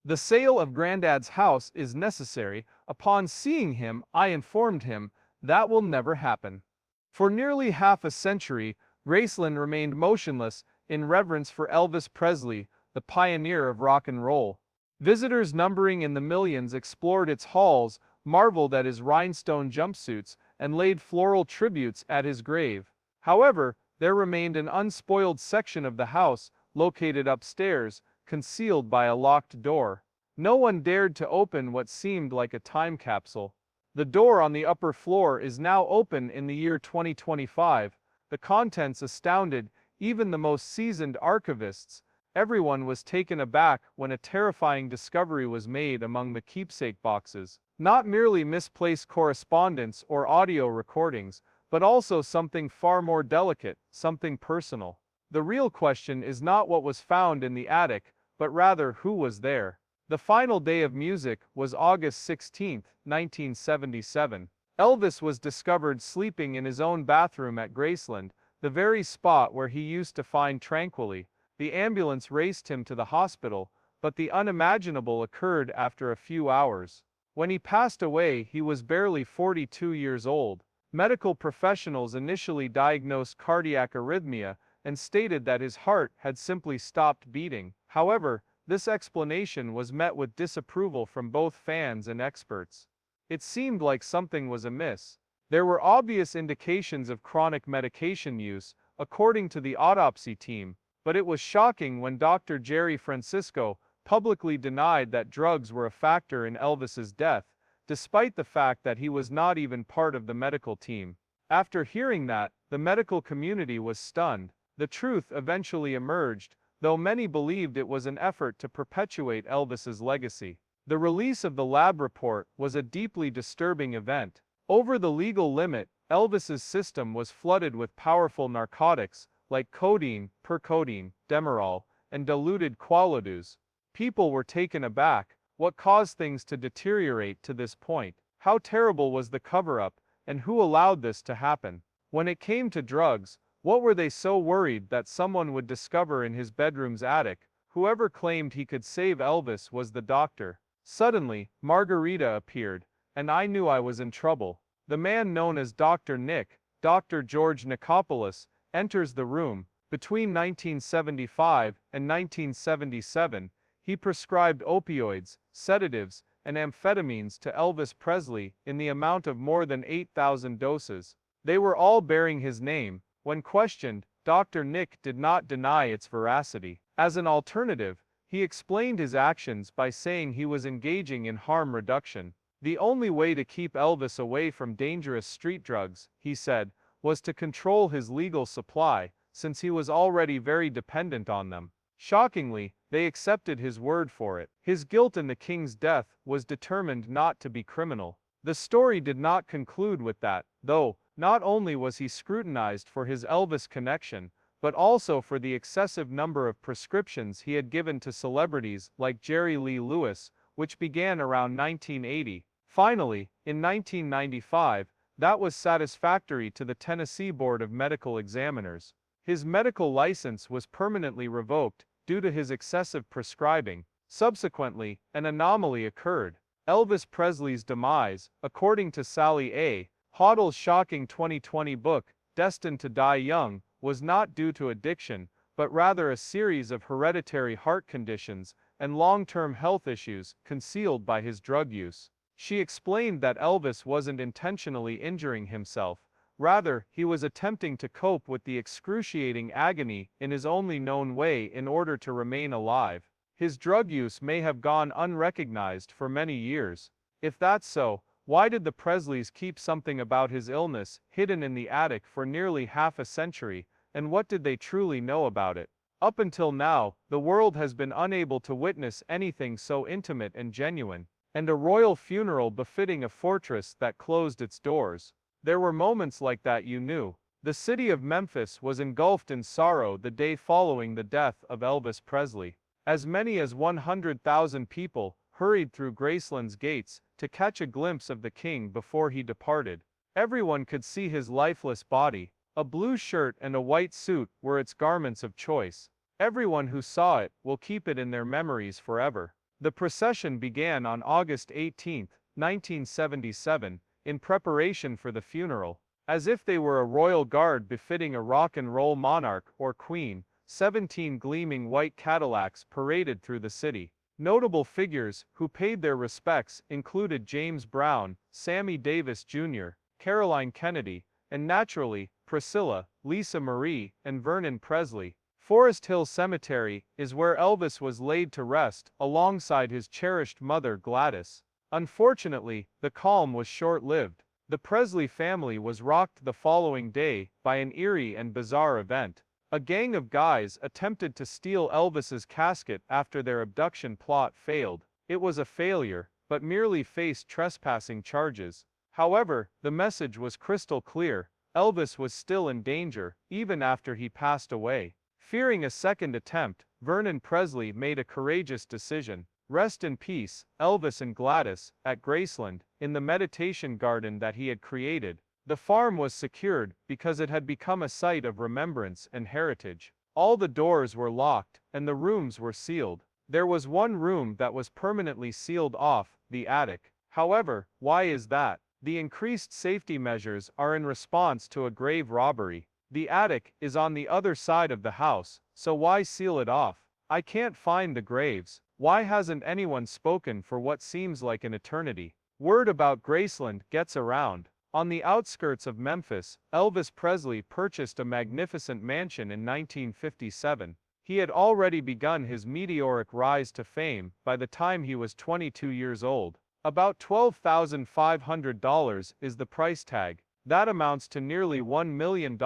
The sale of Grandad's house is necessary. Upon seeing him, I informed him that will never happen. For nearly half a century, Graceland remained motionless in reverence for Elvis Presley, the pioneer of rock and roll. Visitors numbering in the millions explored its halls, marveled at his rhinestone jumpsuits, and laid floral tributes at his grave. However, there remained an unspoiled section of the house, located upstairs, concealed by a locked door. No one dared to open what seemed like a time capsule. The door on the upper floor is now open in the year 2025, the contents astounded even the most seasoned archivists. Everyone was taken aback when a terrifying discovery was made among the keepsake boxes. Not merely misplaced correspondence or audio recordings, but also something far more delicate, something personal. The real question is not what was found in the attic, but rather who was there. The final day of music was August 16, 1977. Elvis was discovered sleeping in his own bathroom at Graceland, the very spot where he used to find tranquility. The ambulance raced him to the hospital, but the unimaginable occurred after a few hours. When he passed away, he was barely 42 years old. Medical professionals initially diagnosed cardiac arrhythmia and stated that his heart had simply stopped beating. However, this explanation was met with disapproval from both fans and experts. It seemed like something was amiss. There were obvious indications of chronic medication use, according to the autopsy team, but it was shocking when Dr. Jerry Francisco publicly denied that drugs were a factor in Elvis's death, despite the fact that he was not even part of the medical team. After hearing that, the medical community was stunned. The truth eventually emerged, though many believed it was an effort to perpetuate Elvis's legacy. The release of the lab report was a deeply disturbing event. Over the legal limit, Elvis's system was flooded with powerful narcotics like codeine, percodeine, Demerol, and diluted quaaludes. People were taken aback. What caused things to deteriorate to this point? How terrible was the cover-up, and who allowed this to happen? When it came to drugs, what were they so worried that someone would discover in his bedroom's attic? Whoever claimed he could save Elvis was the doctor. Suddenly, Margarita appeared, and I knew I was in trouble. The man known as Dr. Nick, Dr. George Nicopolis, enters the room. Between 1975 and 1977, he prescribed opioids, sedatives, and amphetamines to Elvis Presley in the amount of more than 8,000 doses. They were all bearing his name. When questioned, Dr. Nick did not deny its veracity. As an alternative, he explained his actions by saying he was engaging in harm reduction. The only way to keep Elvis away from dangerous street drugs, he said, was to control his legal supply, since he was already very dependent on them. Shockingly, they accepted his word for it. His guilt in the king's death was determined not to be criminal. The story did not conclude with that, though. Not only was he scrutinized for his Elvis connection, but also for the excessive number of prescriptions he had given to celebrities like Jerry Lee Lewis, which began around 1980. Finally, in 1995, that was satisfactory to the Tennessee Board of Medical Examiners. His medical license was permanently revoked due to his excessive prescribing. Subsequently, an anomaly occurred. Elvis Presley's demise, according to Sally A. Hoddle's shocking 2020 book, Destined to Die Young, was not due to addiction, but rather a series of hereditary heart conditions and long-term health issues concealed by his drug use. She explained that Elvis wasn't intentionally injuring himself, rather, he was attempting to cope with the excruciating agony in his only known way in order to remain alive. His drug use may have gone unrecognized for many years. If that's so, why did the Presleys keep something about his illness hidden in the attic for nearly half a century, and what did they truly know about it? Up until now, the world has been unable to witness anything so intimate and genuine, and a royal funeral befitting a fortress that closed its doors. There were moments like that, you knew. The city of Memphis was engulfed in sorrow the day following the death of Elvis Presley. As many as 100,000 people hurried through Graceland's gates to catch a glimpse of the king before he departed. Everyone could see his lifeless body. A blue shirt and a white suit were its garments of choice. Everyone who saw it will keep it in their memories forever. The procession began on August 18, 1977, in preparation for the funeral. As if they were a royal guard befitting a rock and roll monarch or queen, 17 gleaming white Cadillacs paraded through the city. Notable figures who paid their respects included James Brown, Sammy Davis Jr., Caroline Kennedy, and naturally, Priscilla, Lisa Marie, and Vernon Presley. Forest Hill Cemetery is where Elvis was laid to rest, alongside his cherished mother Gladys. Unfortunately, the calm was short-lived. The Presley family was rocked the following day by an eerie and bizarre event. A gang of guys attempted to steal Elvis's casket after their abduction plot failed. It was a failure, but merely faced trespassing charges. However, the message was crystal clear: Elvis was still in danger, even after he passed away. Fearing a second attempt, Vernon Presley made a courageous decision. Rest in peace, Elvis and Gladys, at Graceland, in the meditation garden that he had created. The farm was secured because it had become a site of remembrance and heritage. All the doors were locked, and the rooms were sealed. There was one room that was permanently sealed off, the attic. However, why is that? The increased safety measures are in response to a grave robbery. The attic is on the other side of the house, so why seal it off? I can't find the graves. Why hasn't anyone spoken for what seems like an eternity? Word about Graceland gets around. On the outskirts of Memphis, Elvis Presley purchased a magnificent mansion in 1957. He had already begun his meteoric rise to fame by the time he was 22 years old. About $12,500 is the price tag. That amounts to nearly $1 million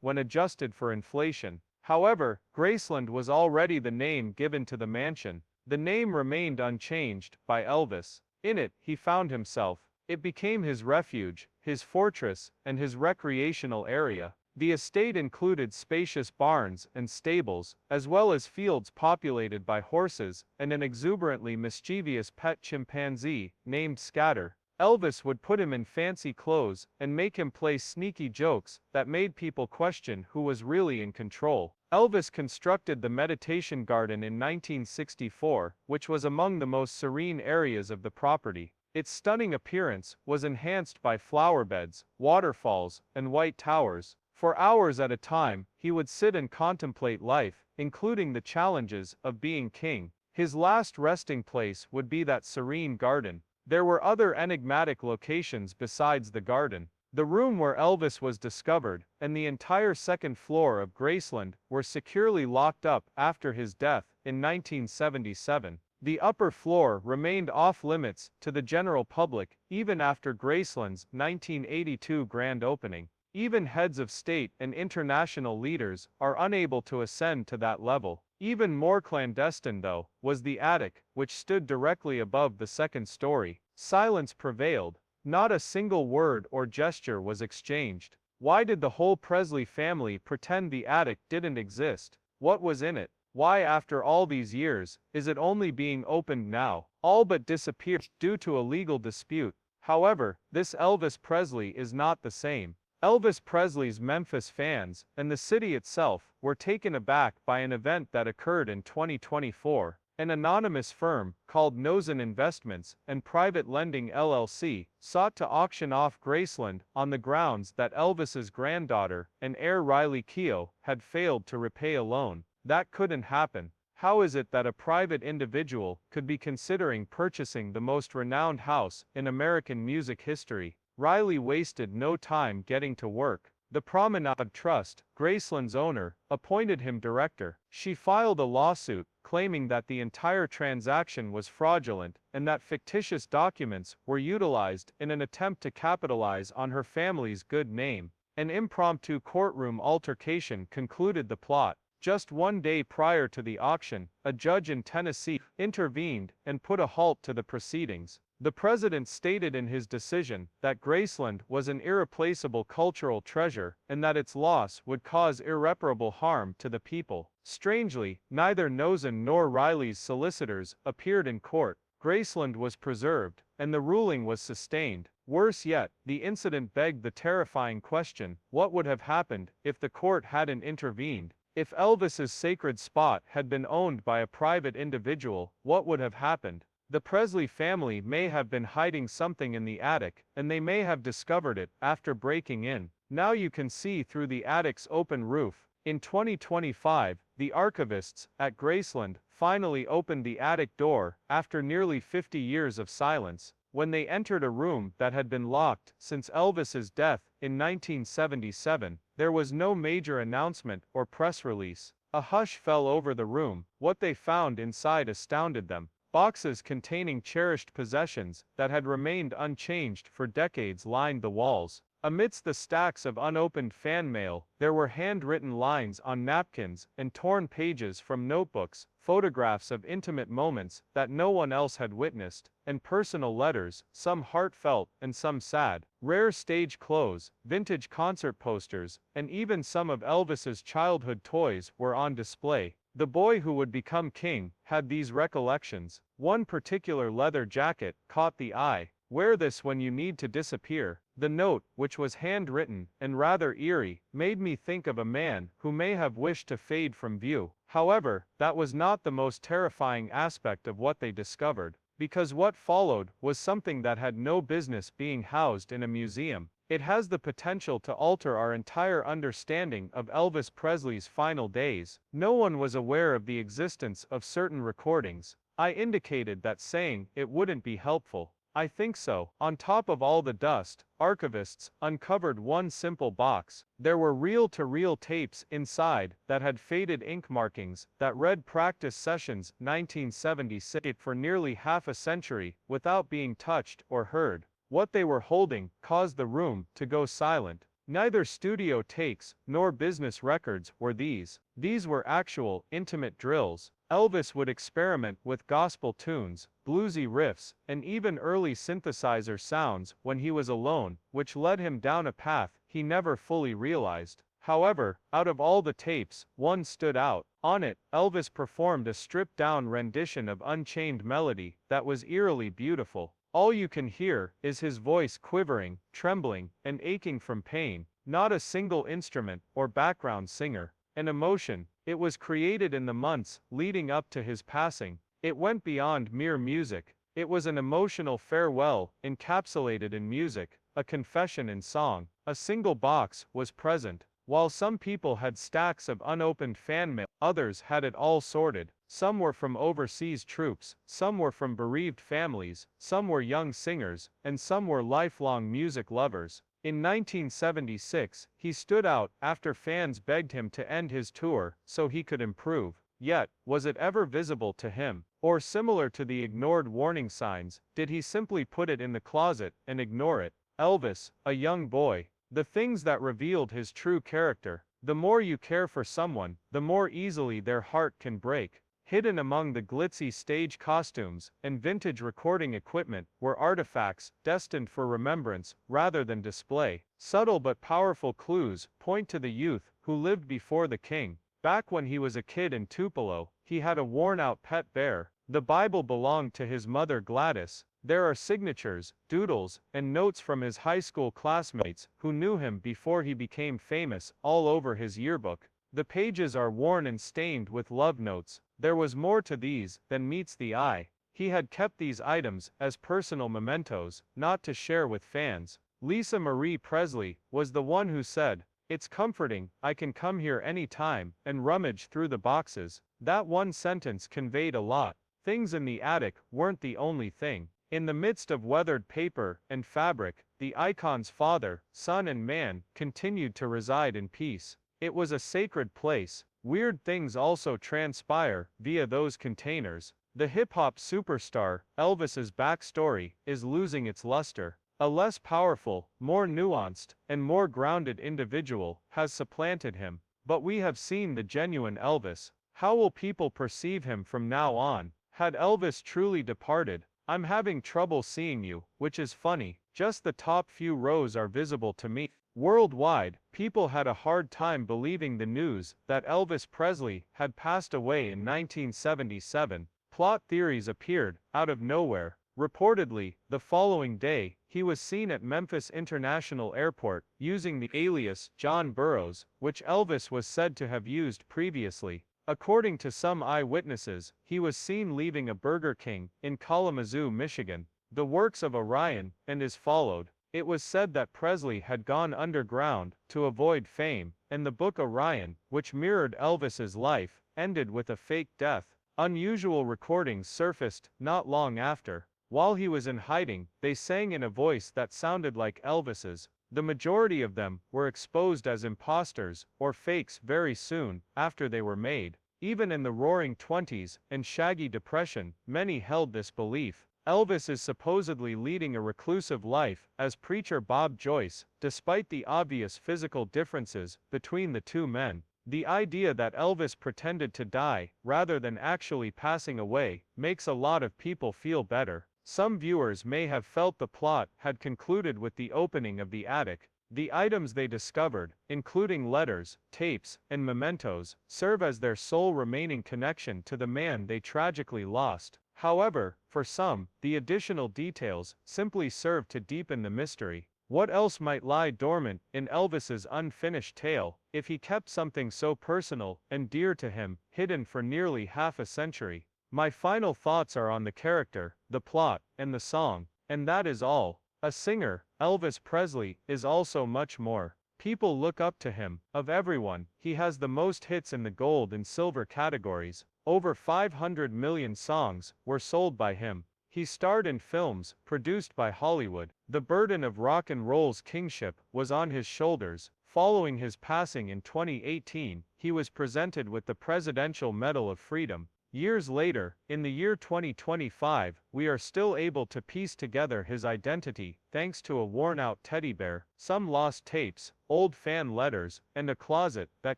when adjusted for inflation. However, Graceland was already the name given to the mansion. The name remained unchanged by Elvis. In it, he found himself. It became his refuge, his fortress, and his recreational area. The estate included spacious barns and stables, as well as fields populated by horses and an exuberantly mischievous pet chimpanzee named Scatter. Elvis would put him in fancy clothes and make him play sneaky jokes that made people question who was really in control. Elvis constructed the meditation garden in 1964, which was among the most serene areas of the property. Its stunning appearance was enhanced by flower beds, waterfalls, and white towers. For hours at a time, he would sit and contemplate life, including the challenges of being king. His last resting place would be that serene garden. There were other enigmatic locations besides the garden. The room where Elvis was discovered, and the entire second floor of Graceland, were securely locked up after his death in 1977. The upper floor remained off-limits to the general public even after Graceland's 1982 grand opening. Even heads of state and international leaders are unable to ascend to that level. Even more clandestine, though, was the attic, which stood directly above the second story. Silence prevailed. Not a single word or gesture was exchanged. Why did the whole Presley family pretend the attic didn't exist? What was in it? Why, after all these years, is it only being opened now? All but disappeared due to a legal dispute. However, this Elvis Presley is not the same. Elvis Presley's Memphis fans, and the city itself, were taken aback by an event that occurred in 2024. An anonymous firm, called Nozen Investments and Private Lending LLC, sought to auction off Graceland on the grounds that Elvis's granddaughter and heir Riley Keough had failed to repay a loan. That couldn't happen. How is it that a private individual could be considering purchasing the most renowned house in American music history? Riley wasted no time getting to work. The Promenade Trust, Graceland's owner, appointed him director. She filed a lawsuit, claiming that the entire transaction was fraudulent and that fictitious documents were utilized in an attempt to capitalize on her family's good name. An impromptu courtroom altercation concluded the plot. Just one day prior to the auction, a judge in Tennessee intervened and put a halt to the proceedings. The president stated in his decision that Graceland was an irreplaceable cultural treasure and that its loss would cause irreparable harm to the people. Strangely, neither Nozen nor Riley's solicitors appeared in court. Graceland was preserved, and the ruling was sustained. Worse yet, the incident begged the terrifying question: what would have happened if the court hadn't intervened? If Elvis's sacred spot had been owned by a private individual, what would have happened? The Presley family may have been hiding something in the attic, and they may have discovered it after breaking in. Now you can see through the attic's open roof. In 2025, the archivists at Graceland finally opened the attic door after nearly 50 years of silence. When they entered a room that had been locked since Elvis's death in 1977, there was no major announcement or press release. A hush fell over the room. What they found inside astounded them. Boxes containing cherished possessions that had remained unchanged for decades lined the walls. Amidst the stacks of unopened fan mail, there were handwritten lines on napkins and torn pages from notebooks, photographs of intimate moments that no one else had witnessed, and personal letters, some heartfelt and some sad. Rare stage clothes, vintage concert posters, and even some of Elvis's childhood toys were on display. The boy who would become king had these recollections. One particular leather jacket caught the eye. "Wear this when you need to disappear." The note, which was handwritten and rather eerie, made me think of a man who may have wished to fade from view. However, that was not the most terrifying aspect of what they discovered, because what followed was something that had no business being housed in a museum. It has the potential to alter our entire understanding of Elvis Presley's final days. No one was aware of the existence of certain recordings. I indicated that saying it wouldn't be helpful. I think so. On top of all the dust, archivists uncovered one simple box. There were reel-to-reel tapes inside that had faded ink markings that read practice sessions 1976 for nearly half a century without being touched or heard. What they were holding caused the room to go silent. Neither studio takes nor business records were these. These were actual, intimate drills. Elvis would experiment with gospel tunes, bluesy riffs, and even early synthesizer sounds when he was alone, which led him down a path he never fully realized. However, out of all the tapes, one stood out. On it, Elvis performed a stripped-down rendition of Unchained Melody that was eerily beautiful. All you can hear is his voice quivering, trembling, and aching from pain. Not a single instrument or background singer. An emotion. It was created in the months leading up to his passing. It went beyond mere music. It was an emotional farewell, encapsulated in music, a confession in song. A single box was present. While some people had stacks of unopened fan mail, others had it all sorted. Some were from overseas troops, some were from bereaved families, some were young singers, and some were lifelong music lovers. In 1976, he stood out after fans begged him to end his tour so he could improve. Yet, was it ever visible to him? Or similar to the ignored warning signs, did he simply put it in the closet and ignore it? Elvis, a young boy. The things that revealed his true character. The more you care for someone, the more easily their heart can break. Hidden among the glitzy stage costumes and vintage recording equipment were artifacts destined for remembrance rather than display. Subtle but powerful clues point to the youth who lived before the king. Back when he was a kid in Tupelo, he had a worn-out pet bear. The Bible belonged to his mother Gladys. There are signatures, doodles, and notes from his high school classmates who knew him before he became famous all over his yearbook. The pages are worn and stained with love notes. There was more to these than meets the eye. He had kept these items as personal mementos, not to share with fans. Lisa Marie Presley was the one who said, "It's comforting, I can come here any time and rummage through the boxes." That one sentence conveyed a lot. Things in the attic weren't the only thing. In the midst of weathered paper and fabric, the icon's father, son and man continued to reside in peace. It was a sacred place. Weird things also transpire via those containers. The hip-hop superstar, Elvis's backstory, is losing its luster. A less powerful, more nuanced, and more grounded individual has supplanted him. But we have seen the genuine Elvis. How will people perceive him from now on? Had Elvis truly departed? I'm having trouble seeing you, which is funny. Just the top few rows are visible to me. Worldwide, people had a hard time believing the news that Elvis Presley had passed away in 1977. Plot theories appeared out of nowhere. Reportedly, the following day, he was seen at Memphis International Airport using the alias John Burroughs, which Elvis was said to have used previously. According to some eyewitnesses, he was seen leaving a Burger King in Kalamazoo, Michigan. The works of Orion and is followed. It was said that Presley had gone underground to avoid fame, and the book Orion, which mirrored Elvis's life, ended with a fake death. Unusual recordings surfaced not long after. While he was in hiding, they sang in a voice that sounded like Elvis's. The majority of them were exposed as imposters or fakes very soon after they were made. Even in the Roaring Twenties and Shaggy Depression, many held this belief. Elvis is supposedly leading a reclusive life as preacher Bob Joyce, despite the obvious physical differences between the two men. The idea that Elvis pretended to die rather than actually passing away makes a lot of people feel better. Some viewers may have felt the plot had concluded with the opening of the attic. The items they discovered, including letters, tapes, and mementos, serve as their sole remaining connection to the man they tragically lost. However, for some, the additional details simply serve to deepen the mystery. What else might lie dormant in Elvis's unfinished tale, if he kept something so personal and dear to him, hidden for nearly half a century? My final thoughts are on the character, the plot, and the song, and that is all. A singer, Elvis Presley, is also much more. People look up to him. Of everyone, he has the most hits in the gold and silver categories. Over 500 million songs were sold by him. He starred in films produced by Hollywood. The burden of rock and roll's kingship was on his shoulders. Following his passing in 2018, he was presented with the Presidential Medal of Freedom. Years later, in the year 2025, we are still able to piece together his identity, thanks to a worn-out teddy bear, some lost tapes, old fan letters, and a closet that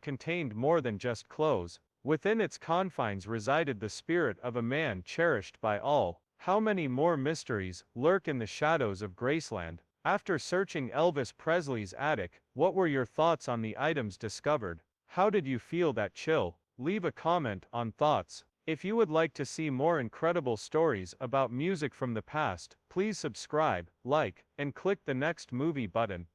contained more than just clothes. Within its confines resided the spirit of a man cherished by all. How many more mysteries lurk in the shadows of Graceland? After searching Elvis Presley's attic, what were your thoughts on the items discovered? How did you feel that chill? Leave a comment on thoughts. If you would like to see more incredible stories about music from the past, please subscribe, like, and click the next movie button.